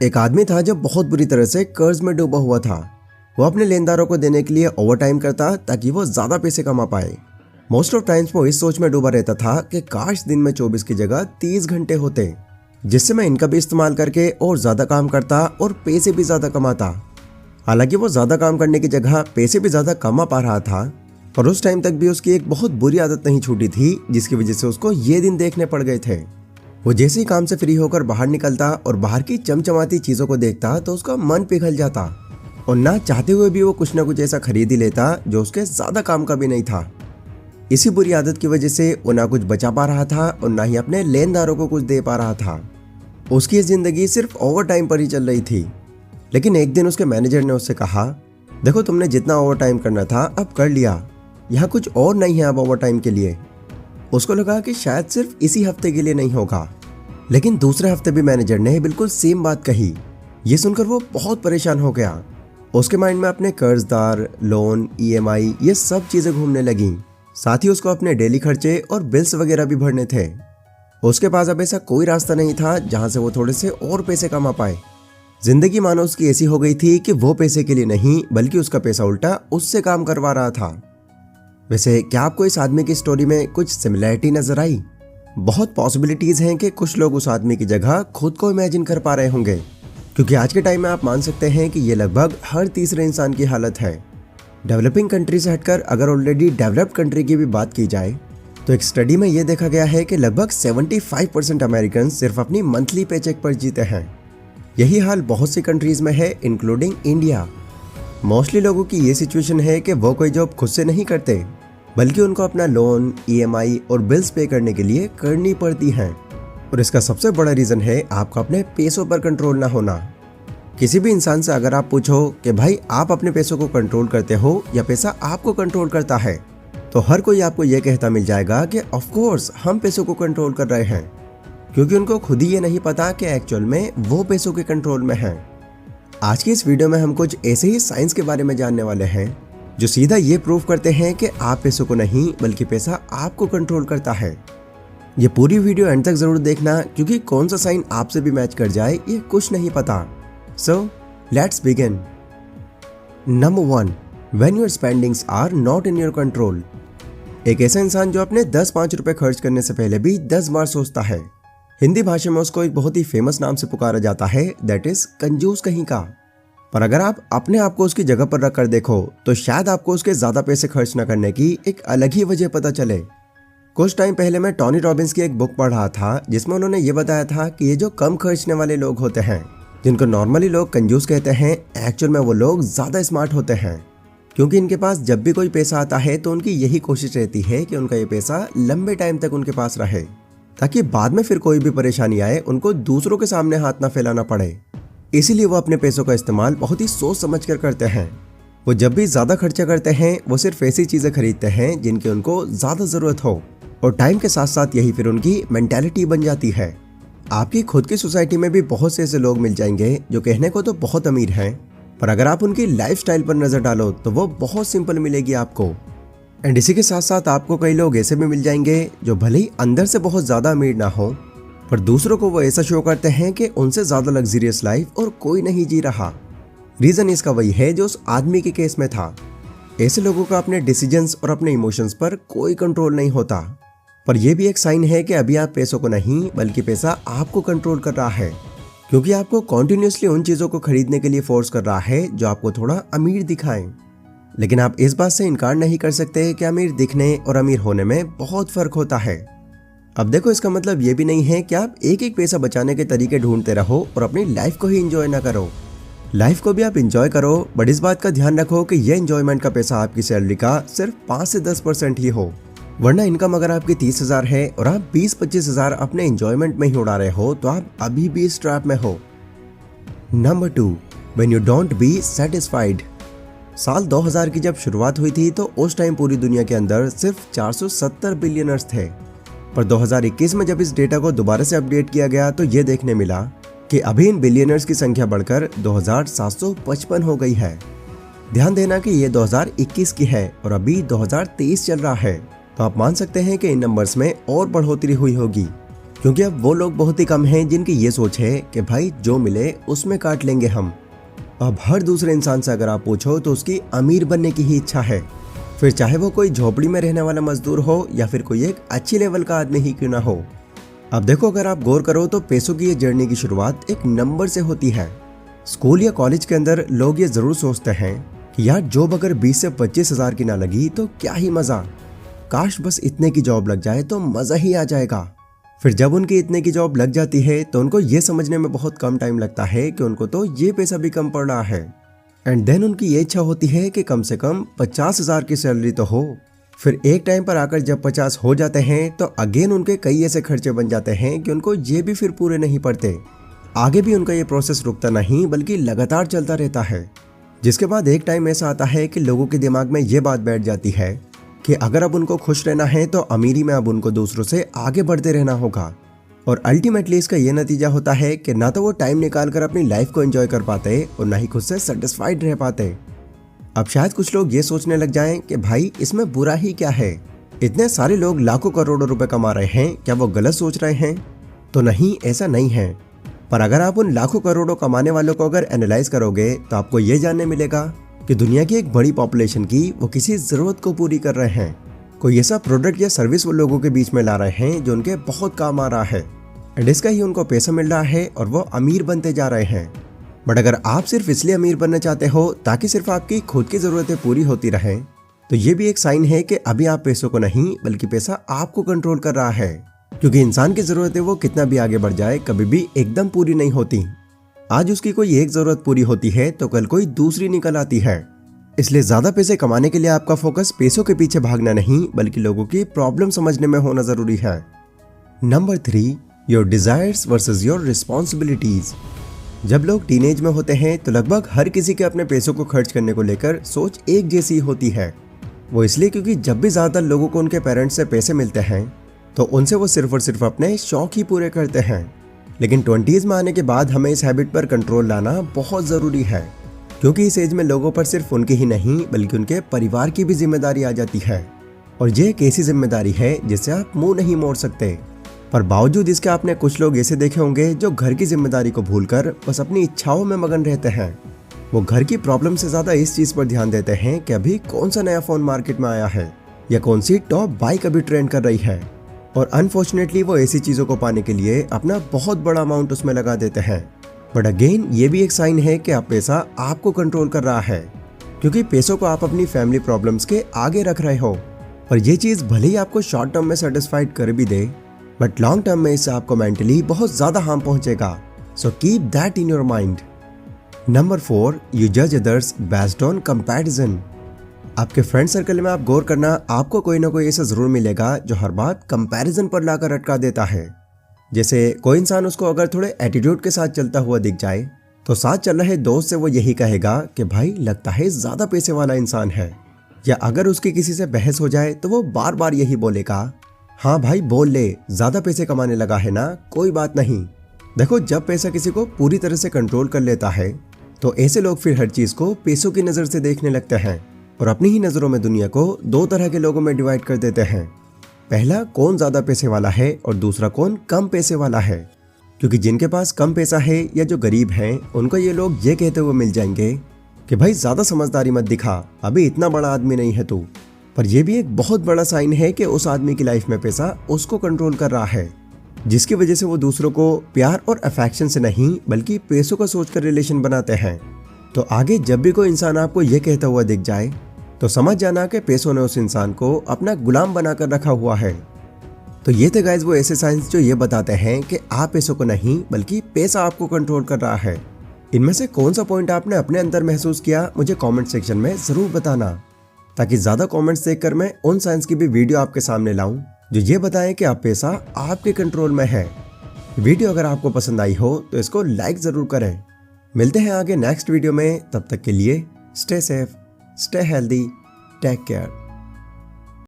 एक आदमी था जो बहुत बुरी तरह से कर्ज में डूबा हुआ था। वो अपने लेनदारों को देने के लिए ओवर टाइम करता ताकि वो ज्यादा पैसे कमा पाए। मोस्ट ऑफ टाइम्स वो इस सोच में डूबा रहता था कि काश दिन में 24 की जगह 30 घंटे होते, जिससे मैं इनका भी इस्तेमाल करके और ज्यादा काम करता और पैसे भी ज्यादा कमाता। हालांकि वो ज्यादा काम करने की जगह पैसे भी ज्यादा कमा पा रहा था, पर उस टाइम तक भी उसकी एक बहुत बुरी आदत नहीं छूटी थी, जिसकी वजह से उसको ये दिन देखने पड़ गए थे। वो जैसे ही काम से फ्री होकर बाहर निकलता और बाहर की चमचमाती चीजों को देखता तो उसका मन पिघल जाता और ना चाहते हुए भी वो कुछ ना कुछ ऐसा खरीद ही लेता जो उसके ज्यादा काम का भी नहीं था। इसी बुरी आदत की वजह से वो ना कुछ बचा पा रहा था और ना ही अपने लेनदारों को कुछ दे पा रहा था। उसकी ये जिंदगी सिर्फ ओवर टाइम पर ही चल रही थी। लेकिन एक दिन उसके मैनेजर ने उससे कहा, देखो तुमने जितना ओवर टाइम करना था अब कर लिया, यहाँ कुछ और नहीं है अब ओवर टाइम के लिए। उसको लगा कि शायद सिर्फ इसी हफ्ते के लिए नहीं होगा, लेकिन दूसरे हफ्ते भी मैनेजर ने बिल्कुल सेम बात कही। ये सुनकर वो बहुत परेशान हो गया। उसके माइंड में अपने कर्जदार, लोन, EMI ये सब चीजें घूमने लगी। साथ ही उसको अपने डेली खर्चे और बिल्स वगैरह भी भरने थे। उसके पास अब ऐसा कोई रास्ता नहीं था जहां से वो थोड़े से और पैसे कमा पाए। जिंदगी मानो उसकी ऐसी हो गई थी कि वो पैसे के लिए नहीं बल्कि उसका पैसा उल्टा उससे काम करवा रहा था। वैसे क्या आपको इस आदमी की स्टोरी में कुछ सिमिलैरिटी नजर आई? बहुत पॉसिबिलिटीज हैं कि कुछ लोग उस आदमी की जगह खुद को इमेजिन कर पा रहे होंगे, क्योंकि आज के टाइम में आप मान सकते हैं कि ये लगभग हर तीसरे इंसान की हालत है। डेवलपिंग कंट्री से हटकर अगर ऑलरेडी डेवलप्ड कंट्री की भी बात की जाए तो एक स्टडी में यह देखा गया है कि लगभग 75% अमेरिकन सिर्फ अपनी मंथली पेचेक पर जीते हैं। यही हाल बहुत सी कंट्रीज में है, इंक्लूडिंग इंडिया। मोस्टली लोगों की ये सिचुएशन है कि वो कोई जॉब खुद से नहीं करते, बल्कि उनको अपना लोन, EMI और बिल्स पे करने के लिए करनी पड़ती हैं। और इसका सबसे बड़ा रीजन है आपका अपने पैसों पर कंट्रोल ना होना। किसी भी इंसान से अगर आप पूछो कि भाई आप अपने पैसों को कंट्रोल करते हो या पैसा आपको कंट्रोल करता है, तो हर कोई आपको ये कहता मिल जाएगा कि ऑफ कोर्स हम पैसों को कंट्रोल कर रहे हैं, क्योंकि उनको खुद ही ये नहीं पता कि एक्चुअल में वो पैसों के कंट्रोल में है। आज की इस वीडियो में हम कुछ ऐसे ही साइंस के बारे में जानने वाले हैं जो सीधा ये प्रूव करते हैं कि आप पैसों को नहीं बल्कि पैसा आपको कंट्रोल करता है। ये पूरी वीडियो एंड तक जरूर देखना, क्योंकि कौन सा साइन आपसे भी मैच कर जाए ये कुछ नहीं पता। So let's begin. Number 1, when your spendings are not in your control. एक ऐसा इंसान जो अपने 10-5 रुपए खर्च करने से पहले भी 10 बार सोचता है। हिंदी भाषा में उसको एक बहुत ही फेमस नाम से पुकारा जाता है, दैट इज कंजूस कहीं का। पर अगर आप अपने आप को उसकी जगह पर रख कर देखो तो शायद आपको उसके ज्यादा पैसे खर्च न करने की एक अलग ही वजह पता चले। कुछ टाइम पहले मैं टोनी रॉबिन्स की एक बुक पढ़ रहा था, जिसमें उन्होंने ये बताया था कि ये जो कम खर्चने वाले लोग होते हैं, जिनको नॉर्मली लोग कंजूस कहते हैं, एक्चुअल में वो लोग ज्यादा स्मार्ट होते हैं, क्योंकि इनके पास जब भी कोई पैसा आता है तो उनकी यही कोशिश रहती है कि उनका ये पैसा लंबे टाइम तक उनके पास रहे, ताकि बाद में फिर कोई भी परेशानी आए उनको दूसरों के सामने हाथ ना फैलाना पड़े। इसीलिए वो अपने पैसों का इस्तेमाल बहुत ही सोच समझ कर करते हैं। वो जब भी ज्यादा खर्चा करते हैं वो सिर्फ ऐसी चीजें खरीदते हैं जिनकी उनको ज्यादा जरूरत हो, और टाइम के साथ साथ यही फिर उनकी मेंटालिटी बन जाती है। आपकी खुद की सोसाइटी में भी बहुत से ऐसे लोग मिल जाएंगे जो कहने को तो बहुत अमीर हैं, पर अगर आप उनकी लाइफस्टाइल पर नजर डालो तो वो बहुत सिंपल मिलेगी आपको। एंड इसी के साथ साथ आपको कई लोग ऐसे भी मिल जाएंगे जो भले ही अंदर से बहुत ज्यादा अमीर ना हो, पर दूसरों को वो ऐसा शो करते हैं कि उनसे ज्यादा लग्जरियस लाइफ और कोई नहीं जी रहा। रीजन इसका वही है जो उस आदमी के केस में था। ऐसे लोगों का अपने डिसीजंस और अपने इमोशंस पर कोई कंट्रोल नहीं होता। पर यह भी एक साइन है कि अभी आप पैसों को नहीं बल्कि पैसा आपको कंट्रोल कर रहा है, क्योंकि आपको कॉन्टिन्यूसली उन चीजों को खरीदने के लिए फोर्स कर रहा है जो आपको थोड़ा अमीर दिखाएं। लेकिन आप इस बात से इनकार नहीं कर सकते कि अमीर दिखने और अमीर होने में बहुत फर्क होता है। अब देखो, इसका मतलब ये भी नहीं है कि आप एक एक पैसा बचाने के तरीके ढूंढते रहो और अपनी लाइफ को ही एंजॉय ना करो। लाइफ को भी आप एंजॉय करो, बट इस बात का ध्यान रखो कि ये एंजॉयमेंट का पैसा आपकी सैलरी का सिर्फ 5 से 10% ही हो। वरना इनकम अगर आपकी 30,000 है और आप 20-25 हजार अपने एंजॉयमेंट में ही उड़ा रहे हो तो आप अभी भी इस ट्रैप में हो। Number 2, when you don't be satisfied. साल 2000 की जब शुरुआत हुई थी तो उस टाइम पूरी दुनिया के अंदर सिर्फ 470 बिलियनर्स थे, पर 2021 में जब इस डेटा को दोबारा से अपडेट किया गया तो ये देखने मिला कि अभी इन बिलियनर्स की संख्या बढ़कर 2755 हो गई है। ध्यान देना कि ये 2021 की है और अभी 2023 चल रहा है, तो आप मान सकते हैं कि इन नंबर्स में और बढ़ोतरी हुई होगी। क्योंकि अब वो लोग बहुत ही कम हैं जिनकी ये सोच है कि भाई जो मिले उसमें काट लेंगे हम। अब हर दूसरे इंसान से अगर आप पूछो तो उसकी अमीर बनने की ही इच्छा है, फिर चाहे वो कोई झोपड़ी में रहने वाला मजदूर हो या फिर कोई एक अच्छी लेवल का आदमी ही क्यों ना हो। अब देखो, अगर आप गौर करो तो पैसों की ये जर्नी की शुरुआत एक नंबर से होती है। स्कूल या कॉलेज के अंदर लोग ये जरूर सोचते हैं कि यार जॉब अगर 20 से 25 हजार की ना लगी तो क्या ही मजा, काश बस इतने की जॉब लग जाए तो मजा ही आ जाएगा। फिर जब उनकी इतने की जॉब लग जाती है तो उनको ये समझने में बहुत कम टाइम लगता है कि उनको तो ये पैसा भी कम पड़ रहा है। एंड देन उनकी ये इच्छा होती है कि कम से कम 50,000 की सैलरी तो हो। फिर एक टाइम पर आकर जब 50 हो जाते हैं तो अगेन उनके कई ऐसे खर्चे बन जाते हैं कि उनको ये भी फिर पूरे नहीं पड़ते। आगे भी उनका ये प्रोसेस रुकता नहीं बल्कि लगातार चलता रहता है, जिसके बाद एक टाइम ऐसा आता है कि लोगों के दिमाग में ये बात बैठ जाती है कि अगर अब उनको खुश रहना है तो अमीरी में अब उनको दूसरों से आगे बढ़ते रहना होगा। और अल्टीमेटली इसका ये नतीजा होता है कि ना तो वो टाइम निकाल कर अपनी लाइफ को एंजॉय कर पाते और ना ही खुद से सेटिस्फाइड रह पाते। अब शायद कुछ लोग ये सोचने लग जाएं कि भाई इसमें बुरा ही क्या है, इतने सारे लोग लाखों करोड़ों रुपए कमा रहे हैं, क्या वो गलत सोच रहे हैं? तो नहीं, ऐसा नहीं है। पर अगर आप उन लाखों करोड़ों कमाने वालों को अगर एनालाइज करोगे तो आपको ये जानने मिलेगा कि दुनिया की एक बड़ी पॉपुलेशन की वो किसी जरूरत को पूरी कर रहे हैं, कोई ऐसा प्रोडक्ट या सर्विस वो लोगों के बीच में ला रहे हैं जो उनके बहुत काम आ रहा है एंड इसका ही उनको पैसा मिल रहा है और वो अमीर बनते जा रहे हैं। बट अगर आप सिर्फ इसलिए अमीर बनना चाहते हो ताकि सिर्फ आपकी खुद की जरूरतें पूरी होती रहें, तो ये भी एक साइन है कि अभी आप पैसों को नहीं बल्कि पैसा आपको कंट्रोल कर रहा है। क्योंकि इंसान की जरूरतें वो कितना भी आगे बढ़ जाए कभी भी एकदम पूरी नहीं होती। आज उसकी कोई एक जरूरत पूरी होती है तो कल कोई दूसरी निकल आती है। इसलिए ज्यादा पैसे कमाने के लिए आपका फोकस पैसों के पीछे भागना नहीं बल्कि लोगों की प्रॉब्लम समझने में होना जरूरी है। Number 3, your desires versus your responsibilities. जब लोग टीनेज में होते हैं तो लगभग हर किसी के अपने पैसों को खर्च करने को लेकर सोच एक जैसी होती है। वो इसलिए क्योंकि जब भी ज्यादातर लोगों को उनके पेरेंट्स से पैसे मिलते हैं तो उनसे वो सिर्फ और सिर्फ अपने शौक ही पूरे करते हैं। लेकिन 20s में आने के बाद हमें इस हैबिट पर कंट्रोल लाना बहुत ज़रूरी है, क्योंकि इस एज में लोगों पर सिर्फ उनकी ही नहीं बल्कि उनके परिवार की भी जिम्मेदारी आ जाती है। और ये एक ऐसी जिम्मेदारी है जिससे आप मुंह नहीं मोड़ सकते। पर बावजूद इसके आपने कुछ लोग ऐसे देखे होंगे जो घर की जिम्मेदारी को भूलकर बस अपनी इच्छाओं में मगन रहते हैं। वो घर की प्रॉब्लम से ज़्यादा इस चीज़ पर ध्यान देते हैं कि अभी कौन सा नया फ़ोन मार्केट में आया है या कौन सी टॉप बाइक अभी ट्रेंड कर रही है। और अनफॉर्चुनेटली वो ऐसी चीज़ों को पाने के लिए अपना बहुत बड़ा अमाउंट उसमें लगा देते हैं। बट अगेन ये भी एक साइन है कि अब पैसा आपको कंट्रोल कर रहा है, क्योंकि पैसों को आप अपनी फैमिली प्रॉब्लम्स के आगे रख रहे हो। और ये चीज़ भले ही आपको शॉर्ट टर्म में सेटिस्फाइड कर भी दे बट लॉन्ग टर्म में इससे आपको मेंटली बहुत ज़्यादा हार्म पहुंचेगा। So keep that in your mind. Number 4, you जज अदर्स बेस्ड ऑन कंपैरिजन। आपके फ्रेंड सर्कल में आप गौर करना, आपको कोई ना कोई ऐसा जरूर मिलेगा जो हर बात कंपैरिजन पर लाकर अटका देता है। जैसे कोई इंसान उसको अगर थोड़े एटीट्यूड के साथ चलता हुआ दिख जाए तो साथ चल रहे दोस्त से वो यही कहेगा कि भाई लगता है ज़्यादा पैसे वाला इंसान है। या अगर उसकी किसी से बहस हो जाए तो वो बार बार यही बोलेगा, हाँ भाई बोल ले, ज़्यादा पैसे कमाने लगा है ना, कोई बात नहीं। देखो, जब पैसा किसी को पूरी तरह से कंट्रोल कर लेता है तो ऐसे लोग फिर हर चीज़ को पैसों की नज़र से देखने लगते हैं और अपनी ही नज़रों में दुनिया को 2 तरह के लोगों में डिवाइड कर देते हैं। पहला, कौन ज़्यादा पैसे वाला है और दूसरा कौन कम पैसे वाला है। क्योंकि जिनके पास कम पैसा है या जो गरीब हैं उनको ये लोग ये कहते हुए मिल जाएंगे कि भाई ज़्यादा समझदारी मत दिखा, अभी इतना बड़ा आदमी नहीं है तू। पर यह भी एक बहुत बड़ा साइन है कि उस आदमी की लाइफ में पैसा उसको कंट्रोल कर रहा है, जिसकी वजह से वो दूसरों को प्यार और अफेक्शन से नहीं बल्कि पैसों का सोचकर रिलेशन बनाते हैं। तो आगे जब भी कोई इंसान आपको ये कहता हुआ दिख जाए तो समझ जाना कि पैसों ने उस इंसान को अपना गुलाम बनाकर रखा हुआ है। तो ये थे गाइज वो ऐसे साइंस जो ये बताते हैं कि आप पैसों को नहीं बल्कि पैसा आपको कंट्रोल कर रहा है। इनमें से कौन सा पॉइंट आपने अपने अंदर महसूस किया मुझे कमेंट सेक्शन में जरूर बताना, ताकि ज्यादा कमेंट्स देखकर मैं उन साइंस की भी वीडियो आपके सामने लाऊं जो ये बताएं कि आप पैसा आपके कंट्रोल में है। वीडियो अगर आपको पसंद आई हो तो इसको लाइक जरूर करें। मिलते हैं आगे नेक्स्ट वीडियो में, तब तक के लिए stay safe, stay healthy, take care.